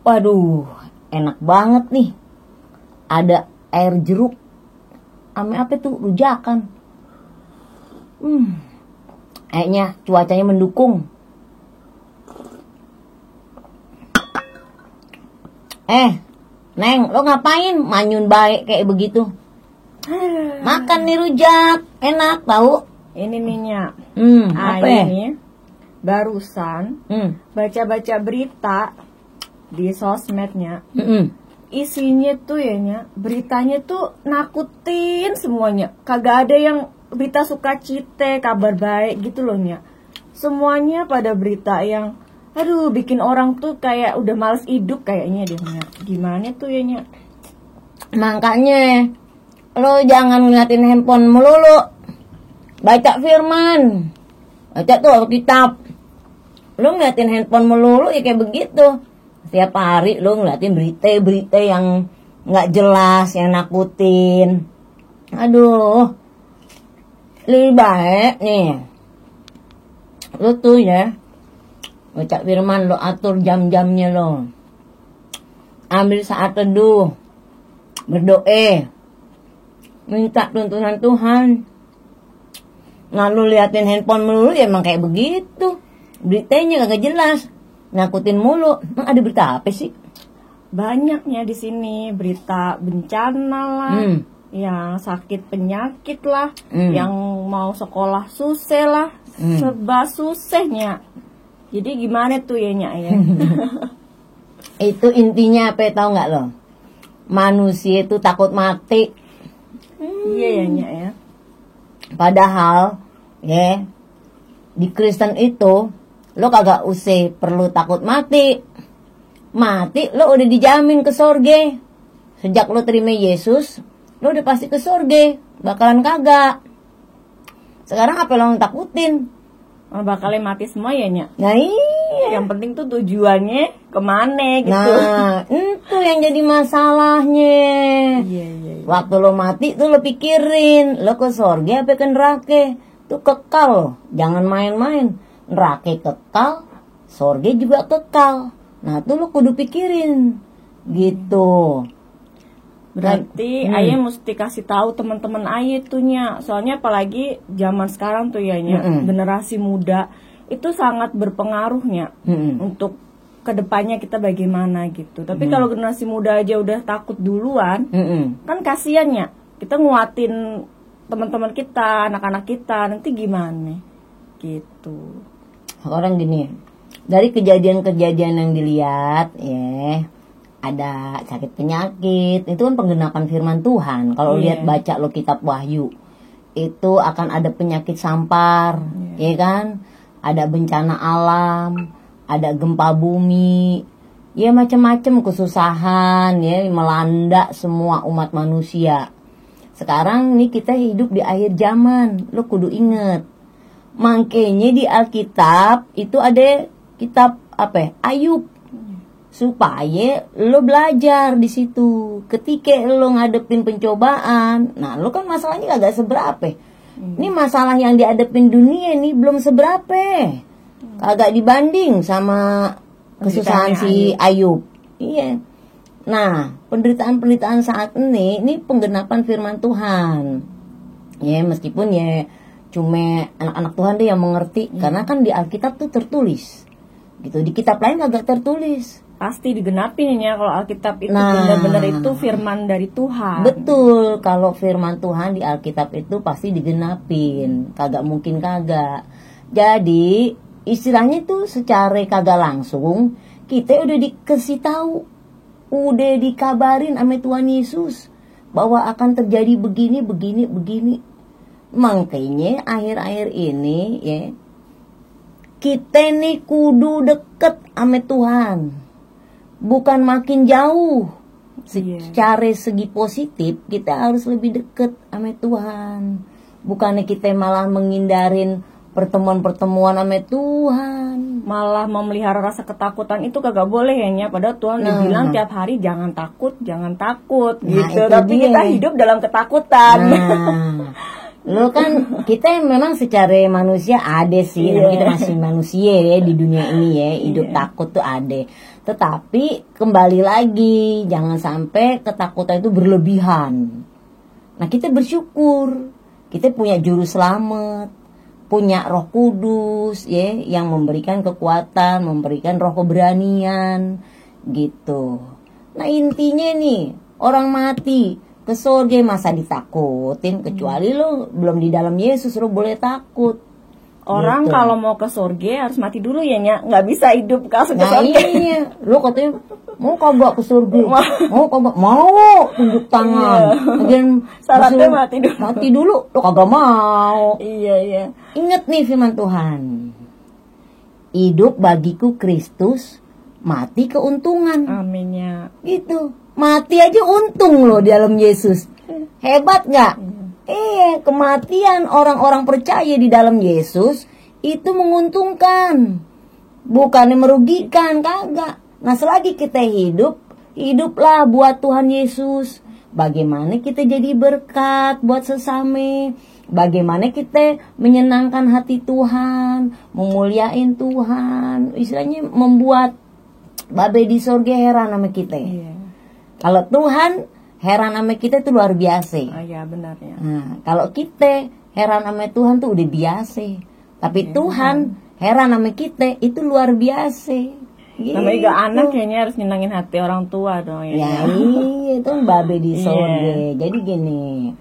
Waduh, enak banget nih. Ada air jeruk. Ame apa tuh? Rujakan. Kayaknya cuacanya mendukung. Neng, lo ngapain manyun baik kayak begitu? Makan nih rujak, enak tahu. Ini minyak. Apa? Ini barusan baca-baca berita di sosmednya. Isinya tuh beritanya tuh nakutin semuanya. Kagak ada yang berita sukacita, kabar baik gitu loh nya. Semuanya pada berita yang bikin orang tuh kayak udah males hidup kayaknya deh nya. Gimana tuh nya? Makanya lo jangan ngeliatin handphone melulu. Baca firman. Baca tuh Alkitab. Lo ngeliatin handphone melulu ya kayak begitu. Setiap hari lo ngeliatin berita-berita yang gak jelas, yang nakutin. Aduh. Lebih baik nih lo tuh baca firman, lo atur jam-jamnya lo. Ambil saat teduh. Berdoa. Minta tuntunan Tuhan. Lalu liatin handphone melulu ya emang kayak begitu. Beritanya kagak jelas. Nakutin mulu. Emang ada berita apa sih? Banyaknya di sini berita bencana lah, yang sakit penyakit lah, yang mau sekolah susah lah, serba susahnya. Jadi gimana tuh ya nya ya? Itu intinya apa tahu nggak lo? Manusia itu takut mati. Iya ya nya ya. Padahal di Kristen itu lo kagak usah perlu takut mati. Mati lo udah dijamin ke sorga. Sejak lo terima Yesus, lo udah pasti ke sorga. Bakalan kagak. Sekarang apa lo takutin? Bakalnya mati semua ya nya. Nah iya. Yang penting tuh tujuannya kemana gitu. Nah itu yang jadi masalahnya. Iya. Waktu lo mati tuh lo pikirin, lo ke sorga apa ke neraka? Tuh kekal lo, jangan main-main. Neraka kekal, sorga juga kekal. Nah tuh lo kudu pikirin, gitu. Berarti ayah mesti kasih tahu teman-teman ayah tuh nya. Soalnya apalagi zaman sekarang tuh ya nya, generasi muda itu sangat berpengaruhnya untuk kedepannya kita bagaimana gitu. Tapi kalau generasi muda aja udah takut duluan, kan kasiannya. Kita nguatin teman-teman kita, anak-anak kita, nanti gimana? Gitu. Orang gini, dari kejadian-kejadian yang dilihat, ada sakit penyakit, itu kan penggenapan firman Tuhan. Kalau lihat baca lo kitab Wahyu, itu akan ada penyakit sampar, ya kan? Ada bencana alam, ada gempa bumi, ya macam-macam kesusahan melanda semua umat manusia. Sekarang nih kita hidup di akhir zaman, lo kudu inget. Makanya di Alkitab itu ada kitab Ayub, supaya lo belajar di situ. Ketika lo ngadepin pencobaan, nah lo kan masalahnya kagak seberapa. Ini masalah yang dihadapin dunia nih belum seberapa. Kagak dibanding sama kesusahan si Ayub. Iya. Nah, penderitaan-penderitaan saat ini penggenapan firman Tuhan. Ya, meskipun cuma anak-anak Tuhan deh yang mengerti, karena kan di Alkitab tuh tertulis. Gitu. Di kitab lain agak tertulis. Pasti digenapin ya kalau Alkitab itu benar-benar itu firman dari Tuhan. Betul, kalau firman Tuhan di Alkitab itu pasti digenapin. Kagak mungkin kagak. Jadi istilahnya tuh secara kagak langsung kita udah dikasih tahu, udah dikabarin sama Tuhan Yesus bahwa akan terjadi begini. Makanya akhir-akhir ini kita nih kudu deket sama Tuhan, bukan makin jauh. Secara segi positif kita harus lebih deket sama Tuhan. Bukannya kita malah menghindarin pertemuan-pertemuan sama Tuhan, malah memelihara rasa ketakutan. Itu kagak boleh ya. Padahal Tuhan udah bilang tiap hari jangan takut gitu. Tapi kita hidup dalam ketakutan. Lo kan kita memang secara manusia ada sih, kita masih manusia ya di dunia ini ya, hidup takut tuh ada. Tetapi kembali lagi, jangan sampai ketakutan itu berlebihan. Nah, kita bersyukur kita punya juru selamat, punya Roh Kudus ya, yang memberikan kekuatan, memberikan roh keberanian gitu. Nah, intinya nih, orang mati ke surga masa ditakutin, kecuali lo belum di dalam Yesus, lo boleh takut. Orang gitu. Kalau mau ke surga harus mati dulu ya, Nya. Nggak bisa hidup kalau ke surga. Iya, lo katanya mau kagak ke surga, mau kagak, mau tunjuk tangan. Lagian syaratnya mati dulu, lo kagak mau. Iya. Ingat nih firman Tuhan, hidup bagiku Kristus, mati keuntungan. Amin ya. Gitu. Mati aja untung loh di dalam Yesus. Hebat gak? Kematian orang-orang percaya di dalam Yesus itu menguntungkan, bukannya merugikan, kagak. Nah, selagi kita hidup, hiduplah buat Tuhan Yesus. Bagaimana kita jadi berkat buat sesame, bagaimana kita menyenangkan hati Tuhan, memuliain Tuhan, istilahnya membuat babe di surga heran sama kita. Kalau Tuhan heran sama kita itu luar biasa. Oh iya, benar ya. Nah, kalau kita heran sama Tuhan tuh udah biasa. Tapi Tuhan heran sama kita itu luar biasa. Gitu. Namanya juga anak kayaknya harus nyenangin hati orang tua dong ya. Ya iya, itu babe di sorga. Jadi gini,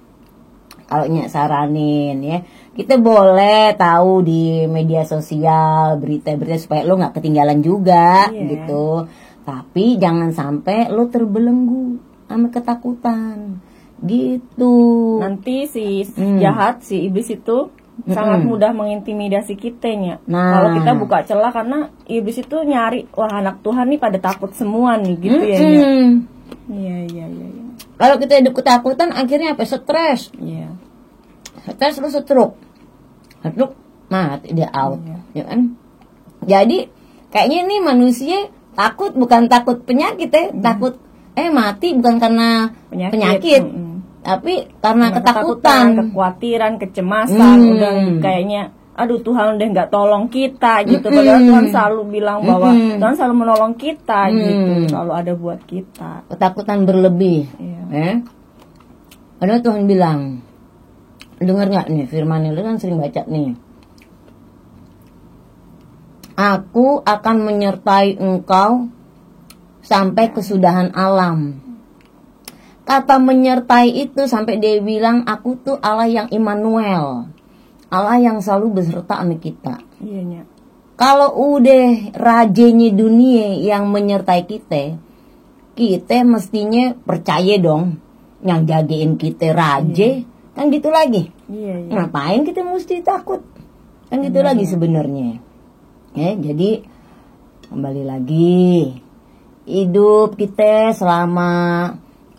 kalau Nyak saranin ya, kita boleh tahu di media sosial berita-berita supaya lo nggak ketinggalan juga gitu. Tapi jangan sampai lo terbelenggu sama ketakutan gitu. Nanti si jahat, si iblis itu sangat mudah mengintimidasi kitanya. Nah, kalau kita buka celah, karena iblis itu nyari, wah anak Tuhan nih pada takut semua nih gitu ya. Iya. Kalau kita hidup ketakutan akhirnya apa? Stres. Iya. Stres lo stroke, mati dia out, ya kan? Jadi kayaknya nih manusia takut bukan takut penyakit takut mati bukan karena penyakit. Tapi karena ketakutan, kekhawatiran, kecemasan, udah kayaknya aduh Tuhan udah nggak tolong kita gitu. Padahal Tuhan selalu bilang bahwa Tuhan selalu menolong kita gitu, selalu ada buat kita. Ketakutan berlebih. Padahal Tuhan bilang, dengar nggak nih firman lu kan sering baca nih, Aku akan menyertai engkau sampai kesudahan alam. Kata menyertai itu sampai dia bilang aku tuh Allah yang Immanuel, Allah yang selalu beserta sama kita. Iya. Kalau udah rajanya dunia yang menyertai kita mestinya percaya dong, yang jagain kita raja, kan gitu lagi. Iya. Ngapain kita mesti takut? Kan gitu lagi sebenarnya. Jadi kembali lagi, hidup kita selama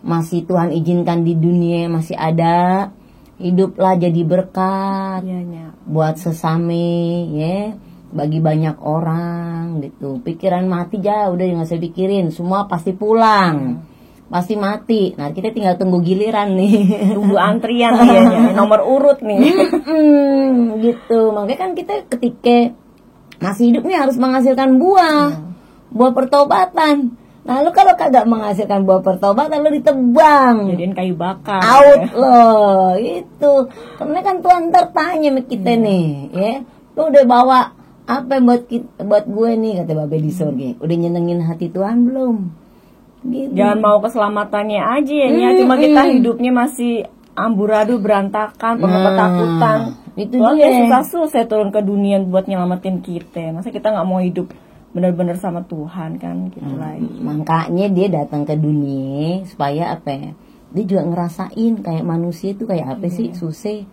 masih Tuhan izinkan di dunia masih ada, hiduplah jadi berkat buat sesame bagi banyak orang gitu. Pikiran mati udah nggak usah pikirin, semua pasti pulang, pasti mati. Nah kita tinggal tunggu giliran nih, tunggu antrian nomor urut nih. Gitu. Makanya kan kita ketika masih hidup nih harus menghasilkan buah pertobatan. Nah lu kalau kagak menghasilkan buah pertobatan, lu ditebang, jadiin kayu bakar, out loh itu. Karena kan Tuhan tertanya sama kita nih, lu udah bawa apa buat gue nih, kata babe di surga. Udah nyenengin hati Tuhan belum? Gitu. Jangan mau keselamatannya aja cuma kita hidupnya masih amburadul, berantakan, penuh ketakutan. Itu dia susah turun ke dunia buat nyelamatin kita. Masa kita nggak mau hidup benar-benar sama Tuhan kan gitu lagi. Makanya dia datang ke dunia supaya apa? Dia juga ngerasain kayak manusia itu kayak apa sih susah,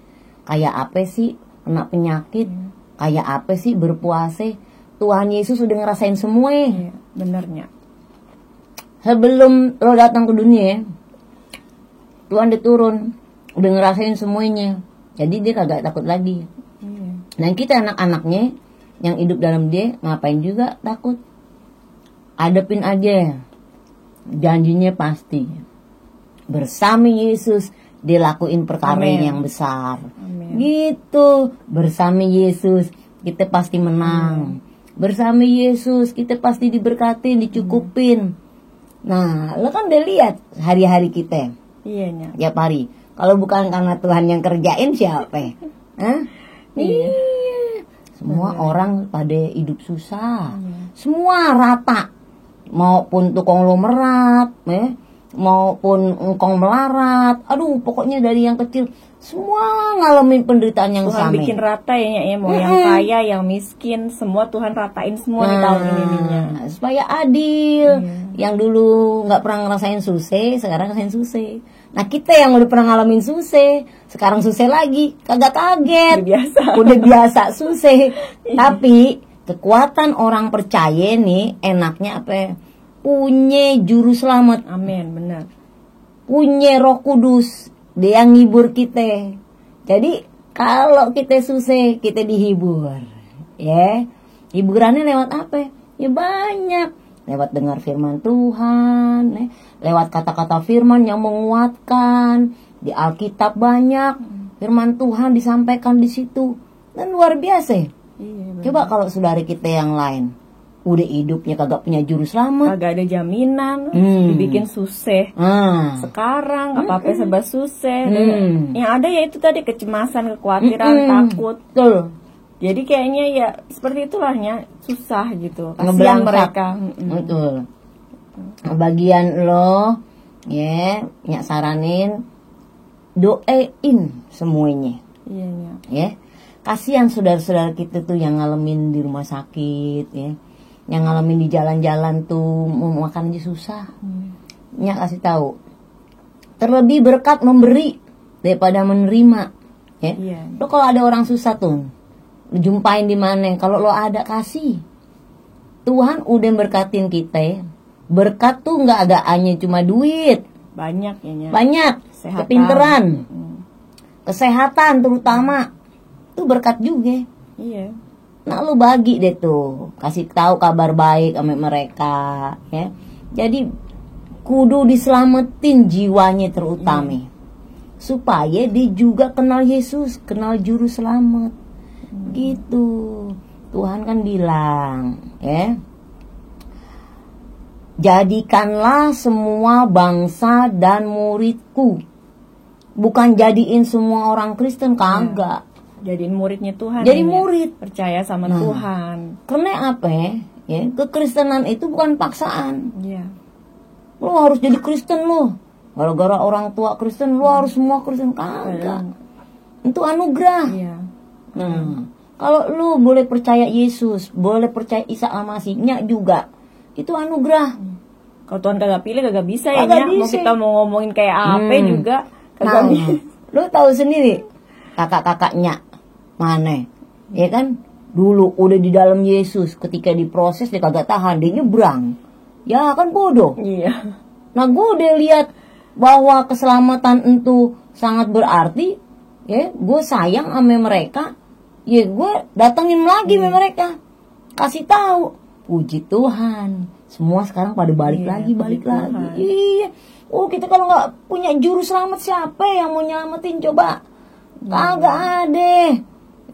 kayak apa sih kena penyakit, kayak apa sih berpuasa. Tuhan Yesus udah ngerasain semua. Benernya. Sebelum lo datang ke dunia, Tuhan udah turun, udah ngerasain semuanya. Jadi dia kagak takut lagi. Dan kita anak-anaknya yang hidup dalam dia ngapain juga takut. Hadapin aja, janjinya pasti. Bersama Yesus dia lakuin perkara Amin. yang besar. Amin. Gitu. Bersama Yesus kita pasti menang. Bersama Yesus kita pasti diberkati, dicukupin. Nah, lo kan udah lihat hari-hari kita. Iya, Nya. Tiap hari. Kalau bukan karena Tuhan yang kerjain siapa? Hah? Iya. Semua orang pada hidup susah. Semua rata. Maupun tukang lo merat, maupun engkong melarat. Aduh, pokoknya dari yang kecil semua ngalamin penderitaan yang Tuhan sama. bikin rata ya, mau yang kaya, yang miskin, semua Tuhan ratain semua di tahun ini Nya. Supaya adil. Yang dulu nggak pernah ngerasain susah, sekarang ngerasain susah. Nah, kita yang udah pernah ngalamin susah, sekarang susah lagi, kagak kaget. Udah biasa susah. Tapi kekuatan orang percaya nih enaknya apa? Punya juru selamat. Amin, benar. Punya Roh Kudus, dia yang ngibur kita. Jadi kalau kita susah, kita dihibur. Ya, hiburannya lewat apa? Ya banyak. Lewat dengar firman Tuhan, lewat kata-kata firman yang menguatkan. Di Alkitab banyak firman Tuhan disampaikan di situ. Dan luar biasa. Iya, Coba kalau saudara kita yang lain udah hidupnya kagak punya juru selamat, kagak ada jaminan, dibikin susah. Sekarang apa-apa serba susah. Yang ada ya itu tadi kecemasan, kekhawatiran, takut. Betul. Jadi kayaknya ya seperti itulahnya, susah gitu. Kasihan mereka. Betul. Bagian lo ya, nyak saranin doain semuanya. Iya, Nya. Ya. Kasihan saudara-saudara kita tuh yang ngalamin di rumah sakit ya. Yang ngalamin di jalan-jalan tuh mau makan aja susah. Nyak kasih tahu. Terlebih berkat memberi daripada menerima. Ya. Iya. Lo kalau ada orang susah tuh, lo jumpain di mana? Kalau lo ada kasih. Tuhan udah berkatin kita. Berkat tuh nggak ada hanya cuma duit. Banyak ya, Nya. Banyak. Kesehatan. Kepinteran. Kesehatan terutama. Itu berkat juga. Iya. Nah, lu bagi deh tuh, kasih tahu kabar baik sama mereka, ya. Jadi kudu diselamatin jiwanya terutama, supaya dia juga kenal Yesus, kenal juru selamat, gitu. Tuhan kan bilang, ya, jadikanlah semua bangsa dan muridku, bukan jadiin semua orang Kristen, kagak. Jadiin muridnya Tuhan. Jadi murid. Percaya sama Tuhan. Karena apa ya? Kekristenan itu bukan paksaan. Iya. Lo harus jadi Kristen lo. Gara-gara orang tua Kristen lo harus semua Kristen, kagak. Itu anugerah. Iya. Nah, kalau lo boleh percaya Yesus, boleh percaya Isa Al-Masihnya juga, itu anugerah. Kalau Tuhan kagak pilih kagak bisa ya, Kagak Nya. Mau bisa. kita mau ngomongin kayak apa juga kagak bisa. Lo tahu sendiri kakak-kakaknya mana, ya kan? Dulu udah di dalam Yesus, ketika diproses dia kagak tahan, dia nyebrang. Ya kan bodoh. Iya. Nah, gue udah lihat bahwa keselamatan itu sangat berarti, ya. Gue sayang sama mereka, ya gue datengin lagi sama mereka, kasih tahu. Puji Tuhan, semua sekarang pada balik lagi. Iya. Oh, kita kalau nggak punya juru selamat, siapa yang mau nyelamatin coba? Kagak ada.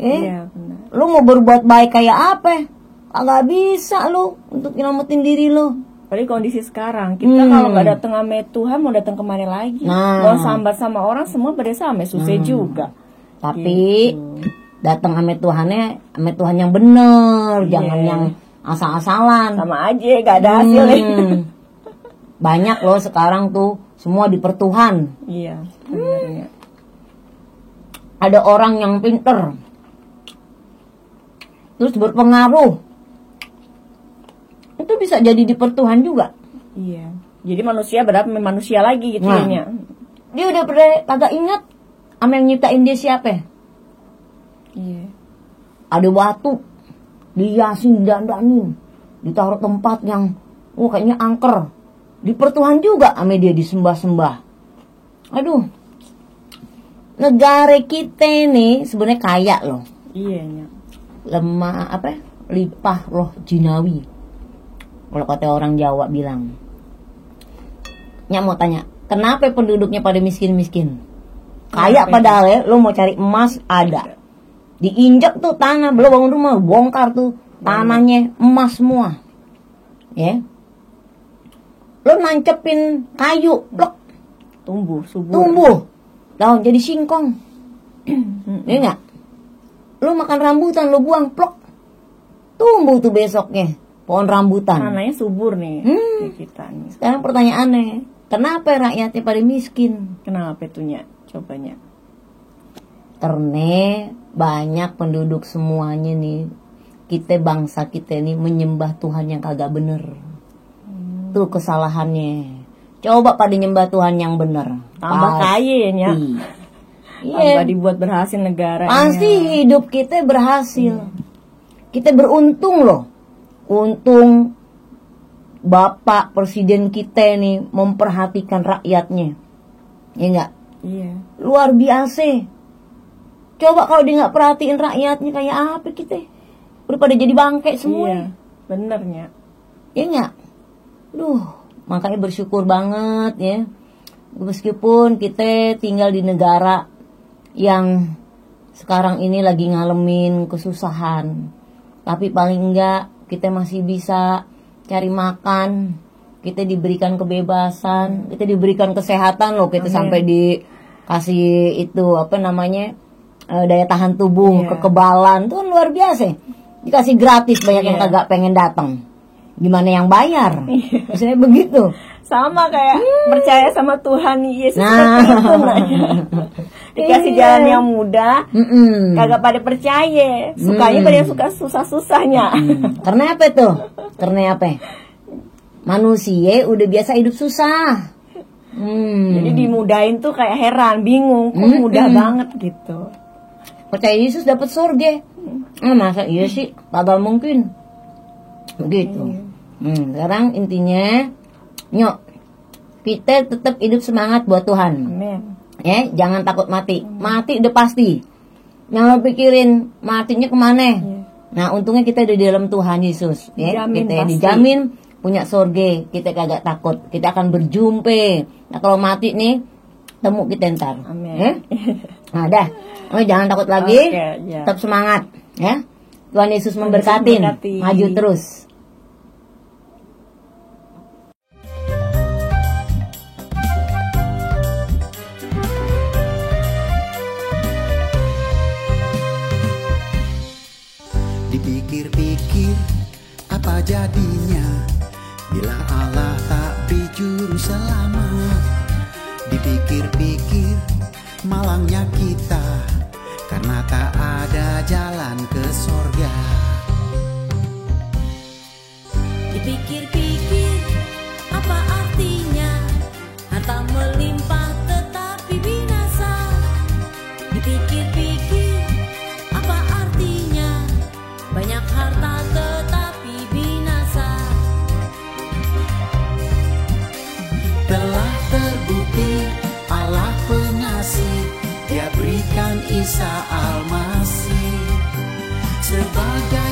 Iya, benar. Lu mau berbuat baik kayak apa? Kagak bisa lu untuk nyelamatin diri lu. Padahal kondisi sekarang kita kalau nggak datang sama Tuhan mau datang kemana lagi? Mau sambat sama orang semua pada sama susah juga. Tapi datang sama Tuhannya, sama Tuhan yang bener, jangan yang asal-asalan. Sama aja gak ada hasilnya. Banyak loh sekarang tuh semua dipertuhan. Iya, benernya. Ada orang yang pinter, terus berpengaruh, itu bisa jadi dipertuhan juga. Iya. Jadi manusia berapa manusia lagi gitu ya. Dia udah pernah kagak ingat sama yang nyiptain dia siapa? Iya. Ada batu dihiasin, dandanin, ditaruh tempat yang kayaknya angker, dipertuhan juga sama dia, disembah-sembah. Aduh, negara kita nih sebenarnya kaya loh. Iya, Nya. Lemah apa? Lipah roh jinawi. Kalau kata orang Jawa bilang. Nyak mau tanya, kenapa penduduknya pada miskin-miskin? Kaya padahal ya, lo mau cari emas ada. Diinjak tuh tanah, belum bangun rumah, bongkar tuh tanahnya emas semua. Ya. Lo nancepin kayu, plok, tumbuh, subur. Tumbuh. Daun jadi singkong. Iya enggak? Lo makan rambutan, lo buang, plok. Tumbuh tuh besoknya pohon rambutan. Tanahnya subur nih kita nih. Sekarang pertanyaannya, kenapa rakyatnya pada miskin? Kenapa itunya? Cobanya. Karena banyak penduduk semuanya nih, kita bangsa kita nih menyembah Tuhan yang kagak bener. Tuh kesalahannya. Coba pada nyembah Tuhan yang bener. Tambah kaya ya, Nya. Tambah dibuat berhasil negara. Pasti hidup kita berhasil. Kita beruntung loh. Untung Bapak Presiden kita nih memperhatikan rakyatnya. Ya enggak? Iya. Luar biasa. Coba kalau dia nggak perhatiin rakyatnya kayak apa kita? Udah pada jadi bangke semua. Iya, benernya. Ya enggak? Makanya bersyukur banget ya. Meskipun kita tinggal di negara yang sekarang ini lagi ngalamin kesusahan, tapi paling enggak kita masih bisa cari makan, kita diberikan kebebasan, kita diberikan kesehatan loh, kita sampai dikasih itu daya tahan tubuh, kekebalan, itu kan luar biasa. Dikasih gratis, banyak yang kagak pengen datang. Gimana yang bayar? Misalnya begitu. Sama kayak percaya sama Tuhan Yesus seperti itu. Dikasih jalan yang mudah, kagak pada percaya. Sukanya pada yang suka susah-susahnya. Karena apa tuh? Karena apa? Manusia udah biasa hidup susah. Jadi dimudahin tuh kayak heran, bingung, kok mudah banget gitu. Percaya Yesus dapat surga. Masa iya sih? Kagak mungkin. Begitu. Sekarang intinya, kita tetap hidup semangat buat Tuhan. Amin. Ya, jangan takut mati. Mati udah pasti. Jangan lo pikirin matinya kemana. Nah, untungnya kita di dalam Tuhan Yesus. Ya, kita dijamin punya surga. Kita kagak takut. Kita akan berjumpa. Nah, kalau mati nih, temu kita ntar. Amin. Ya? Nah, dah. Jangan takut lagi. Tetap semangat. Ya. Tuhan Yesus memberkatin. Maju terus. Dipikir-pikir apa jadinya bila Allah tak beri juru selamat. Dipikir-pikir malangnya kita karena tak ada jalan ke sorga. Dipikir-pikir apa artinya harta melimpah tetapi binasa. Dipikir-pikir apa artinya banyak harta tetapi binasa. Telah terbukti Allah pengasih, Dia berikan Isa Al-Masih sebagai